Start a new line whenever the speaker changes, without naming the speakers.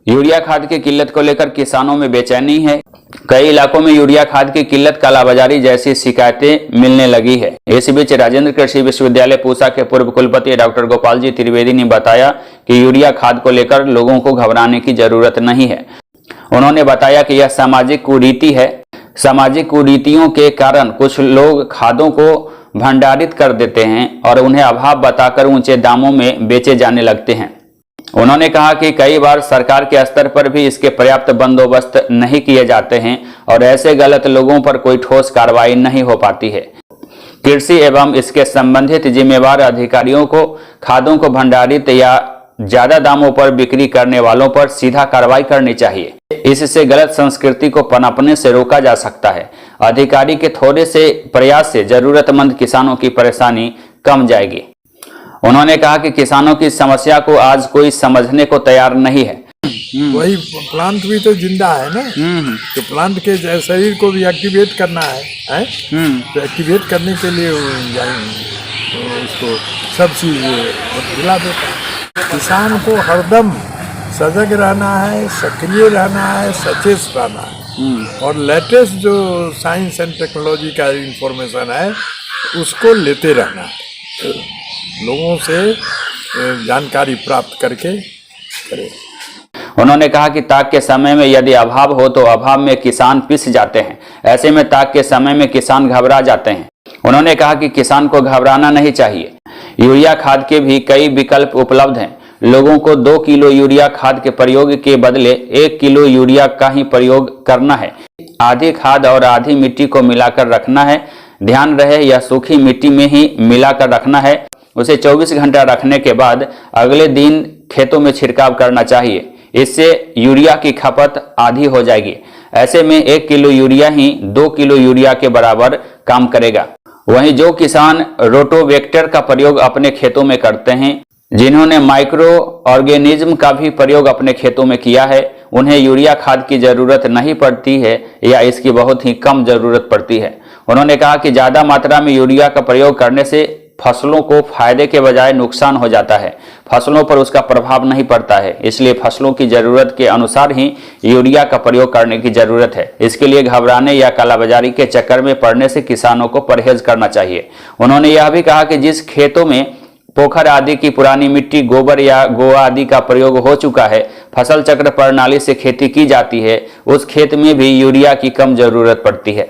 Urea खाद की किल्लत को लेकर किसानों में बेचैनी है। कई इलाकों में यूरिया खाद की किल्लत, कालाबाजारी जैसी शिकायतें मिलने लगी है। इस बीच राजेंद्र कृषि विश्वविद्यालय पूसा के पूर्व कुलपति डॉक्टर गोपाल जी त्रिवेदी ने बताया कि यूरिया खाद को लेकर लोगों को घबराने की जरूरत नहीं है। उन्होंने बताया कि यह सामाजिक कुरीति है। सामाजिक कुरीतियों के कारण कुछ लोग खादों को भंडारित कर देते हैं और उन्हें अभाव बताकर ऊंचे दामों में बेचे जाने लगते हैं। उन्होंने कहा कि कई बार सरकार के स्तर पर भी इसके पर्याप्त बंदोबस्त नहीं किए जाते हैं और ऐसे गलत लोगों पर कोई ठोस कार्रवाई नहीं हो पाती है। कृषि एवं इसके संबंधित जिम्मेवार अधिकारियों को खादों को भंडारित या ज्यादा दामों पर बिक्री करने वालों पर सीधा कार्रवाई करनी चाहिए। इससे गलत संस्कृति को पनपने से रोका जा सकता है। अधिकारी के थोड़े से प्रयास से जरूरतमंद किसानों की परेशानी कम जाएगी। उन्होंने कहा कि किसानों की समस्या को आज कोई समझने को तैयार नहीं है।
वही प्लांट भी तो जिंदा है ना, तो प्लांट के शरीर को भी एक्टिवेट करना है? तो एक्टिवेट करने के लिए तो उसको सब चीज दिला देता है। किसान को हरदम सजग रहना है, सक्रिय रहना है, सचेत रहना है और लेटेस्ट जो साइंस एंड टेक्नोलॉजी का इंफॉर्मेशन है उसको लेते रहना है। लोगों से जानकारी प्राप्त करके करें।
उन्होंने कहा कि ताक के समय में यदि अभाव हो तो अभाव में किसान पिस जाते हैं। ऐसे में ताक के समय में किसान घबरा जाते हैं। उन्होंने कहा कि किसान को घबराना नहीं चाहिए। यूरिया खाद के भी कई विकल्प उपलब्ध हैं। लोगों को 2 किलो यूरिया खाद के प्रयोग के बदले 1 किलो यूरिया का ही प्रयोग करना है। आधी खाद और आधी मिट्टी को मिलाकर रखना है। ध्यान रहे यह सूखी मिट्टी में ही मिलाकर रखना है। उसे 24 घंटा रखने के बाद अगले दिन खेतों में छिड़काव करना चाहिए। इससे यूरिया की खपत आधी हो जाएगी। ऐसे में 1 किलो यूरिया ही 2 किलो यूरिया के बराबर काम करेगा। वहीं जो किसान रोटोवेक्टर का प्रयोग अपने खेतों में करते हैं, जिन्होंने माइक्रो ऑर्गेनिज्म का भी प्रयोग अपने खेतों में किया है, उन्हें यूरिया खाद की जरूरत नहीं पड़ती है या इसकी बहुत ही कम जरूरत पड़ती है। उन्होंने कहा कि ज्यादा मात्रा में यूरिया का प्रयोग करने से फसलों को फायदे के बजाय नुकसान हो जाता है। फसलों पर उसका प्रभाव नहीं पड़ता है। इसलिए फसलों की जरूरत के अनुसार ही यूरिया का प्रयोग करने की जरूरत है। इसके लिए घबराने या कालाबाजारी के चक्कर में पड़ने से किसानों को परहेज करना चाहिए। उन्होंने यह भी कहा कि जिस खेतों में पोखर आदि की पुरानी मिट्टी, गोबर या गोआ आदि का प्रयोग हो चुका है, फसल चक्र प्रणाली से खेती की जाती है, उस खेत में भी यूरिया की कम जरूरत पड़ती है।